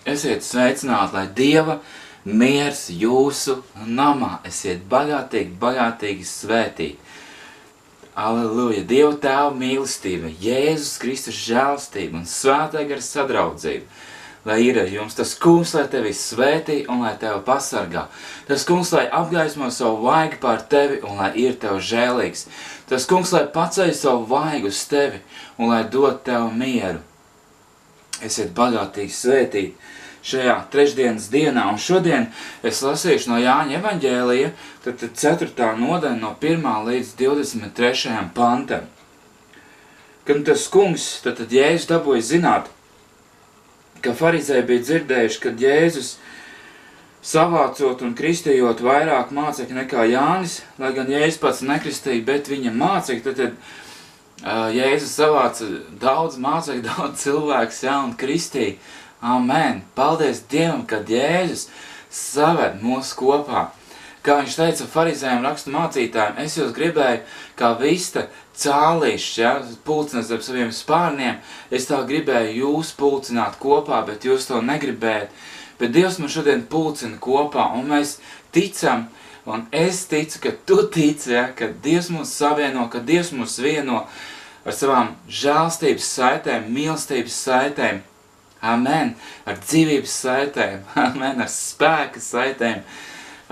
Esiet sveicināti, lai Dieva miers jūsu namā. Esiet bagātīgi svētīti. Aleluja! Dieva Tēva mīlestība, Jēzus Kristus žēlstība un svētā gara sadraudzība. Lai ir jums tas kungs, lai tevi svētī un lai tevi pasargā. Tas kungs, lai apgaismo savu vaigu pār tevi un lai ir tev žēlīgs. Tas kungs, lai paceļ savu vaigu uz tevi un lai dod tev mieru. Esiet bagātīgi svētīti šajā trešdienas dienā, un šodien es lasīšu no Jāņa evaņģēlija, tad 4. nodaļa no 1. līdz 23. pantam. Kad tas kungs, tad Jēzus dabūja zināt, ka farizēji bija dzirdējuši, kad Jēzus savācot un kristījot vairāk mācekļu nekā Jānis, lai gan Jēzus pats nekristīja, bet viņa mācekļi, tad Jēzus savāca daudz mācekļu, daudz cilvēks, un kristīja. Amen! Paldies Dievam, kad Jēzus saved mūs kopā. Kā viņš teica farizējiem rakstu mācītājiem, es jūs gribēju kā vista cālīšs, pulcināt ar saviem spārniem, es tā gribēju jūs pulcināt kopā, bet jūs to negribējat. Bet Dievs man šodien pulcina kopā, un mēs ticam, un es ticu, ka tu tici, ka Dievs mūs savieno, ka Dievs mūs vieno ar savām žēlstības saitēm, mīlestības saitēm. Amen, ar dzīvības saitēm, amen, ar spēka saitēm,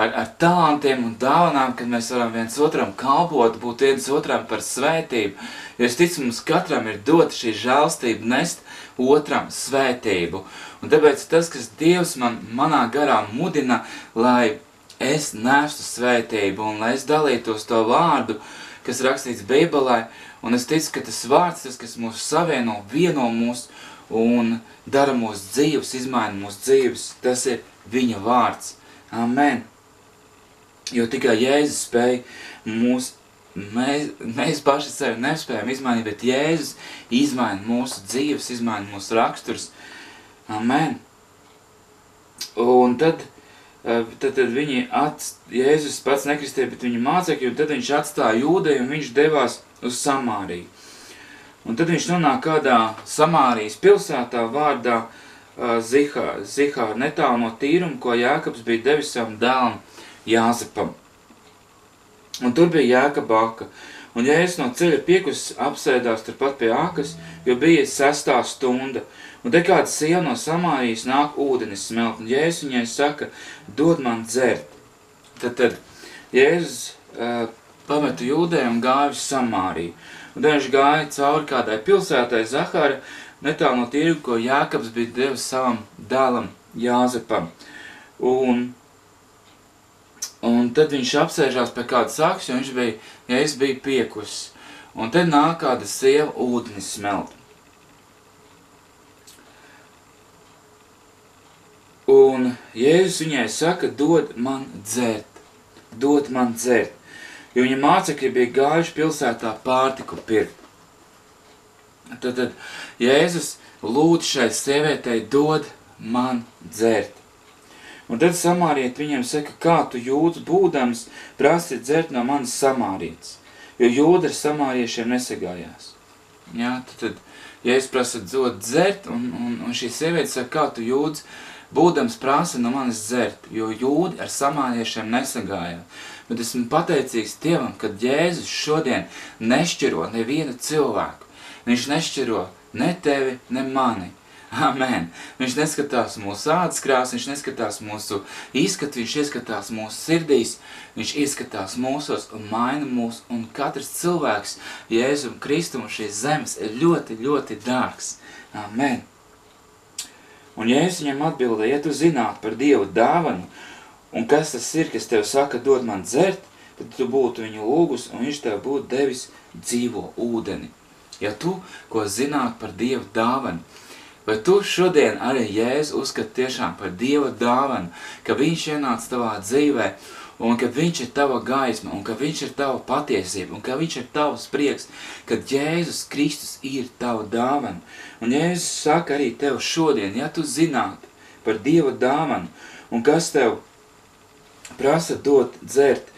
ar talantiem un dāvanām, kad mēs varam viens otram kalpot, būt viens otram par svētību. Jo es ticu, mums katram ir dota šī žēlstība nest otram svētību. Un tāpēc tas, kas Dievs manā garā mudina, lai es nestu svētību un lai es dalītos to vārdu, kas rakstīts Bībelē, un es ticu, ka tas vārds, tas, kas mūs savieno, vieno mūs, un dara mūsu dzīves, izmaina mūsu dzīves, tas ir viņa vārds. Amen. Jo tikai Jēzus spēja mūs, mēs paši sevi nespējam izmainīt, bet Jēzus izmaina mūsu dzīves, izmaina mūsu raksturs. Amen. Un tad Jēzus pats nekristīja, bet viņa mācekļi, un tad viņš atstāja Jūdeju, un viņš devās uz Samāriju. Un tad viņš nonāk kādā Samārijas pilsētā vārdā Zihāra, netālu no Tīruma, ko Jēkabs bija devis savam dēlam Jāzepam. Un tur bija Jēkaba aka. Un Jēzus no ceļa piekus apsēdās turpat pie akas, jo bija 6. stunda. Un te kāda sieva no Samārijas nāk ūdenis smelt, un Jēzus viņai saka, dod man dzert. Tad Jēzus pameta Jūdeju un gāja uz Samāriju. Un tad viņš gāja cauri kādai pilsētai Zahara, netālu no Tīruma, ko Jēkabs bija devis savam dēlam Jāzepam. Un tad viņš apsēžās pie kādas akas, jo Jēzus bija piekus. Un tad nāk kāda sieva ūdeni smelt. Un Jēzus viņai saka, dod man dzert. Jo viņa mācekļi bija gājuši pilsētā pārtiku pirkt. Tad Jēzus lūdz šai sievietei, dod man dzert. Un tad samārieti viņiem saka, kā tu jūds būdams prasi dzert no manas samārietes, jo jūda ar samāriešiem nesagājās. Jā, tad Jēzus prasa dod dzert, un šī sieviete saka, kā tu jūds būdams prasa no manis dzert, jo jūdi ar samāriešiem nesagājās. Bet esmu pateicīgs Dievam, kad Jēzus šodien nešķiro nevienu cilvēku. Viņš nešķiro ne tevi, ne mani. Amen. Viņš neskatās mūsu ādas krāsu, viņš neskatās mūsu izskatu, viņš ieskatās mūsu sirdīs, viņš ieskatās mūsos un maina mūs. Un katrs cilvēks Jēzum Kristum šīs zemes ir ļoti, ļoti dārgs. Amen. Un Jēzus viņam atbildēja, ja tu zinātu par Dievu dāvanu, un kas tas ir, kas tev saka, dod man dzert, tad tu būtu viņu lūgus, un viņš tev būtu devis dzīvo ūdeni. Ja tu, ko zināt par Dieva dāvanu, vai tu šodien arī Jēzu uzskati tiešām par Dieva dāvanu, ka viņš ienāca tavā dzīvē, un ka viņš ir tava gaisma, un ka viņš ir tava patiesība, un ka viņš ir tavs prieks, kad Jēzus Kristus ir tava dāvana. Un Jēzus saka arī tev šodien, ja tu zinātu par Dieva dāvanu, un kas tev prasa dot dzert,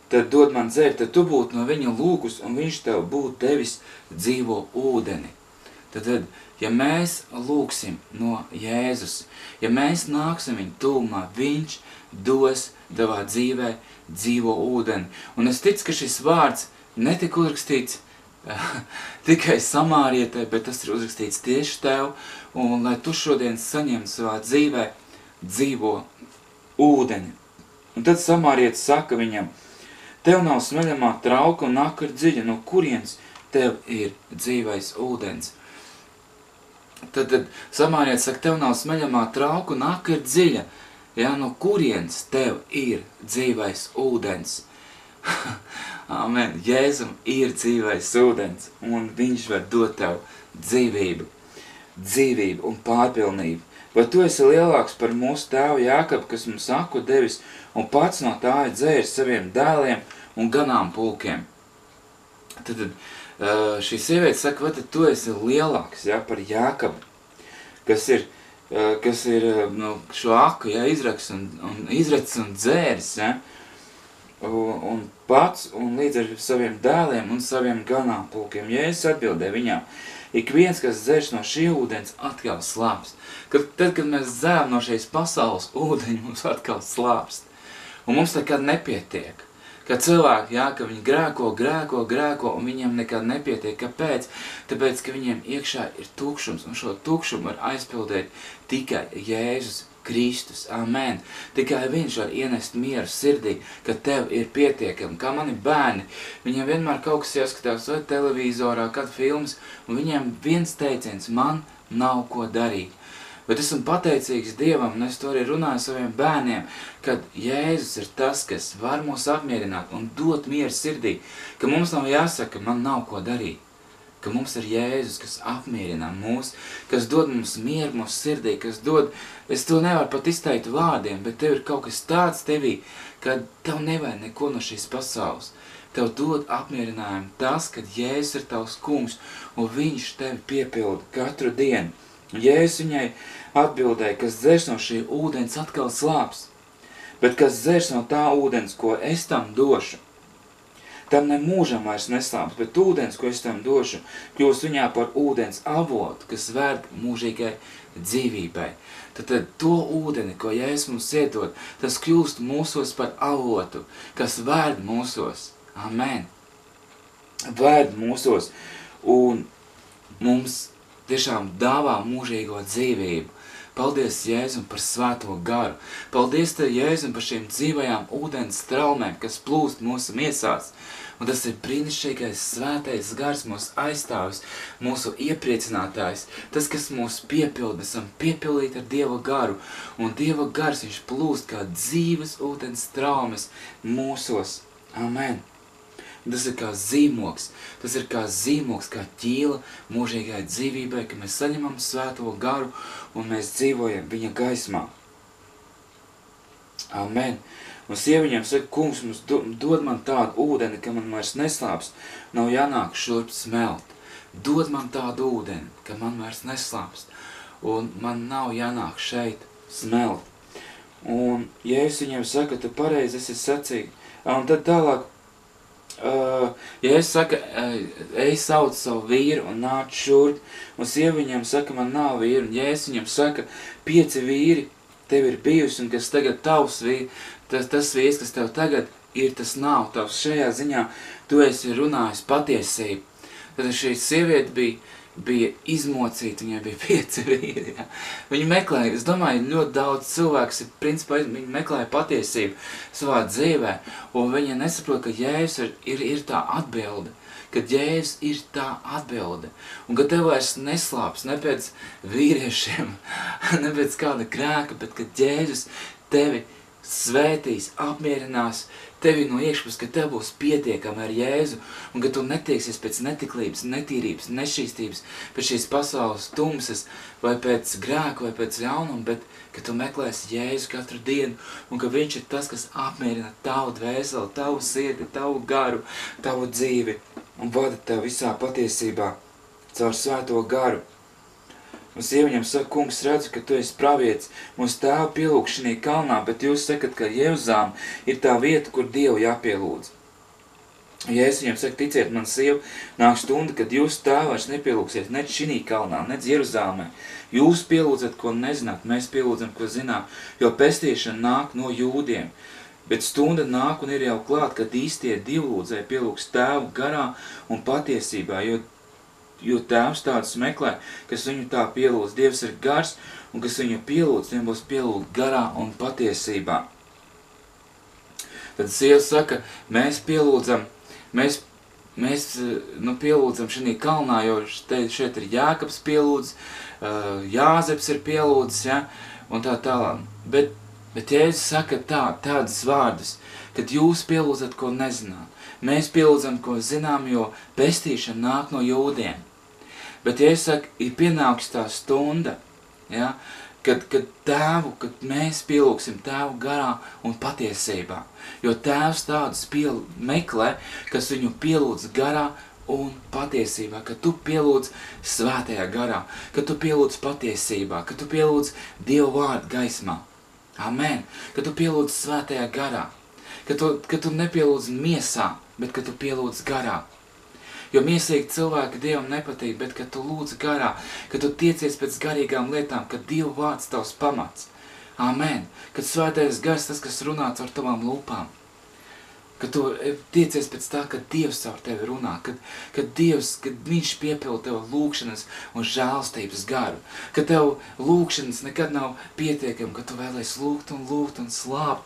tad dod man dzert, tad tu būtu no viņa lūgus, un viņš tev būtu devis dzīvo ūdeni. Tad, ja mēs lūksim no Jēzus, ja mēs nāksim viņa tuvumā, viņš dos tavā dzīvē dzīvo ūdeni. Un es ticu, ka šis vārds netika uzrakstīts tikai samārietai, bet tas ir uzrakstīts tieši tev, un lai tu šodien saņemtu savā dzīvē dzīvo ūdeni. Un tad samārietis saka viņam, tev nav smeļamā trauka un nāk ir dziļa, no kurienes tev ir dzīvais ūdens. Tad samārietis saka, tev nav smeļamā trauka un nāk ir dziļa, ja, no kurienes tev ir dzīvais ūdens. Amen. Jēzum ir dzīvais ūdens, un viņš var dot tev dzīvību un pārpilnību. Vai tu esi lielāks par mūsu tēvu Jākabu, kas mums aku devis, un pats no tā ir dzēris saviem dēliem un ganām pulkiem? Tad šī sieviete saka, vai tad tu esi lielāks, ja, par Jākabu, kas ir šo aku, ja, izraks un dzēris, ja, un pats, un līdz ar saviem dēliem un saviem ganāmpulkiem. Jēzus atbildēja viņām, ik viens, kas dzers no šī ūdens, atkal slāpst. Tad, kad mēs dzēram no šīs pasaules ūdeņu, mums atkal slāpst. Un mums nekad nepietiek. Kad cilvēki, jā, ka viņi grēko, un viņiem nekad nepietiek. Kāpēc? Tāpēc, ka viņiem iekšā ir tukšums, un šo tukšumu var aizpildīt tikai Jēzus Kristus. Amen. Tikai viņš var ienest mieru sirdī, ka tev ir pietiekami. Kā mani bērni, viņiem vienmēr kaut kas jāskatās vai televīzorā, kad filmas, un viņiem viens teiciens, man nav ko darīt. Bet esmu pateicīgs Dievam, un es to arī runāju saviem bērniem, kad Jēzus ir tas, kas var mūs apmierināt un dot mieru sirdī, ka mums nav jāsaka, man nav ko darīt. Ka mums ir Jēzus, kas apmierina mūs, kas dod mums mieru mūsu sirdī, kas dod, es to nevaru pat izteikt vārdiem, bet tev ir kaut kas tāds tevī, ka tev nevajag neko no šīs pasaules. Tev dod apmierinājumu tas, kad Jēzus ir tavs kungs, un viņš tevi piepilda katru dienu. Jēzus viņai atbildēja, kas dzers no šī ūdens atkal slāps, bet kas dzers no tā ūdens, ko es tam došu, tam ne mūžam vairs neslāps, bet ūdens, ko es tam došu, kļūst viņā par ūdens avotu, kas vērg mūžīgai dzīvībai. Tad to ūdeni, ko Jēzus mums iedod, tas kļūst mūsos par avotu, kas vērg mūsos. Amen. Vērg mūsos un mums tiešām dāvā mūžīgo dzīvību. Paldies Jēzum par svēto garu. Paldies Tev, Jēzum, par šīm dzīvajām ūdens straumēm, kas plūst mūsu miesās. Un tas ir brīnišķīgais svētais gars, mūsu aizstāvis, mūsu iepriecinātājs. Tas, kas mūs piepilda, esam piepildīti ar Dieva garu. Un Dieva gars, viņš plūst kā dzīves ūdens straumes mūsos. Amen. Tas ir kā zīmoks, kā ķīla mūžīgai dzīvībai, ka mēs saņemam svēto garu un mēs dzīvojam viņa gaismā. Amen. Un sieviņiem saka, kungs, mums dod man tādu ūdeni, ka man vairs neslāps, nav jānāk šurp smelt. Dod man tādu ūdeni, ka man vairs neslāpst, un man nav jānāk šeit smelt. Un Jēzus viņiem saka, tu pareizi esi sacīgi. Un tad tālāk, Jēzus saka, ej sauc savu vīru un nāc šurp, un sieva viņam saka, man nav vīru, un Jēzus viņam saka, 5 vīri tev ir bijusi, un kas tagad tavs vīri, tas vīrs, kas tev tagad ir, tas nav tavs. Šajā ziņā tu esi runājis patiesību. Tad šī sieviete bija izmocīta, viņai bija 5 vīri. Ja. Viņi meklēja, es domāju, ļoti daudz cilvēks principā viņi meklēja patiesību savā dzīvē, un viņi nesaprot, ka Jēzus ir tā atbilde, kad Jēzus ir tā atbilde, un ka tev vairs neslāps ne pēc vīriešiem, ne pēc kāda grēka, bet kad Jēzus tevi svētīs, apmierinās tevi no iekšpus, ka tev būs pietiekami ar Jēzu, un ka tu netieksies pēc netiklības, netīrības, nešķīstības, pēc šīs pasaules tumsas, vai pēc grēka, vai pēc ļaunuma, bet ka tu meklēsi Jēzu katru dienu, un ka viņš ir tas, kas apmierina tavu dvēseli, tavu sirdi, tavu garu, tavu dzīvi, un vada tev visā patiesībā caur svēto garu. Un sieva viņam saka, kungs, redzu, ka tu esi pravietis, mūsu tēvu pielūg šinī kalnā, bet jūs sakat, ka Jeruzalem ir tā vieta, kur Dievu jāpielūdz. Jēzus viņam saka, ticiet, man sieva, nāk stunda, kad jūs tēvu vairs nepielūksiet, ne šinī kalnā, ne Jeruzālēmē. Jūs pielūdzat, ko nezināt, mēs pielūdzam, ko zinām, jo pestīšana nāk no jūdiem. Bet stunda nāk un ir jau klāt, kad īstie divlūdzēji pielūgs tēvu garā un patiesībā, jo tēvs tādus meklē, kas viņu tā pielūdz. Dievs ir gars, un kas viņu pielūdz, tiem būs pielūgt garā un patiesībā. Tad sieva saka, mēs pielūdzam, mēs pielūdzam šī kalnā, jo šeit ir Jākabs pielūdz, Jāzeps ir pielūdzis, ja, un tā tālāk. Bet Jēzus saka tādus vārdus, kad jūs pielūdzat, ko nezināt. Mēs pielūdzam, ko zinām, jo pestīšana nāk no jūdiem. Bet Jēzus saka, ir pienāks tā stunda, ja, kad mēs pielūksim tēvu garā un patiesībā. Jo tēvs tādus meklē, kas viņu pielūdz garā un patiesībā, kad tu pielūdz svētajā garā, kad tu pielūdz patiesībā, kad tu pielūdz Dievu vārdu gaismā. Amen. Kad tu pielūdz svētajā garā, kad tu nepielūdz miesā, bet kad tu pielūdz garā. Jo miesīgi cilvēki Dievam nepatīk, bet kad tu lūdz garā, kad tu tiecies pēc garīgām lietām, kad Dieva vārds tavs pamats. Amen. Kad svētais gars, tas, kas runāts ar tavām lūpām. Kad tu tiecies pēc tā, kad Dievs caur tevi runā, kad viņš piepilda tev lūkšanas un žēlstības garu, kad tev lūkšanas nekad nav pietiekami, kad tu vēlies lūgt un slāpt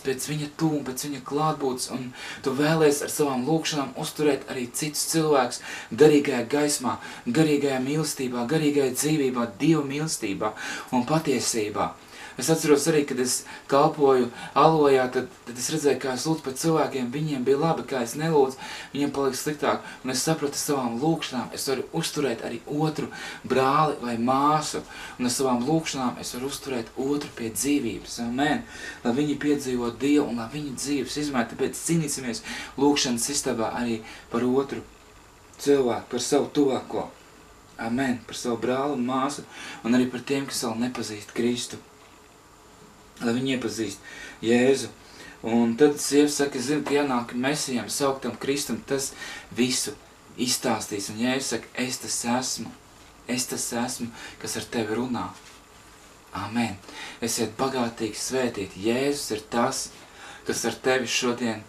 pēc viņa tūma, pēc viņa klātbūtnes, un tu vēlies ar savām lūkšanām uzturēt arī citus cilvēkus garīgajā gaismā, garīgajā mīlestībā, garīgajā dzīvībā, Dieva mīlestībā un patiesībā. Es atceros arī, kad es kalpoju Alojā, tad es redzēju, kā es lūdzu par cilvēkiem, viņiem bija labi, kā es nelūdzu, viņiem palika sliktāk, un es sapratu savām lūkšanām, es varu uzturēt arī otru brāli vai māsu, un ar savām lūkšanām es varu uzturēt otru pie dzīvības, amen, lai viņi piedzīvo Dievu un lai viņi dzīves izmēr, tāpēc cīnīsimies lūkšanas istabā arī par otru cilvēku, par savu tuvāko, amen, par savu brāli un māsu, un arī par tiem, kas vēl nepazīst Kristu. Lai viņi iepazīst Jēzu. Un tad sieva saka, es zinu, ka jānāk Mesijam, sauktam Kristum, tas visu izstāstīs. Un Jēzus saka, es tas esmu, kas ar tevi runā. Amen. Esiet bagātīgi svētīti. Jēzus ir tas, kas ar tevi šodien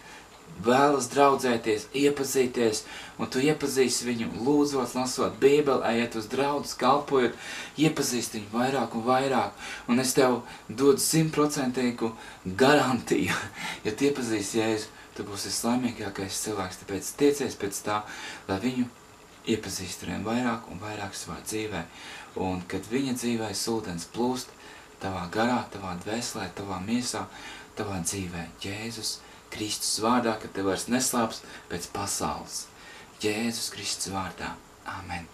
vēlas draudzēties, iepazīties, un tu iepazīsi viņu lūdzot, lasot Bībeli, ejiet uz draudzes, kalpojot, iepazīst viņu vairāk un vairāk. Un es tev dodu 100% garantiju, ja tu iepazīsi Jēzu, tu būsi vislaimīgākais cilvēks, tāpēc tiecies pēc tā, lai viņu iepazīst ar vien vairāk un vairāk savā dzīvē. Un kad viņa dzīvē ūdens plūst tavā garā, tavā dvēselē, tavā miesā, tavā dzīvē, Jēzus Kristus vārdā, ka tev vairs neslāps pēc pasaules. Jēzus Kristus vārdā. Amen.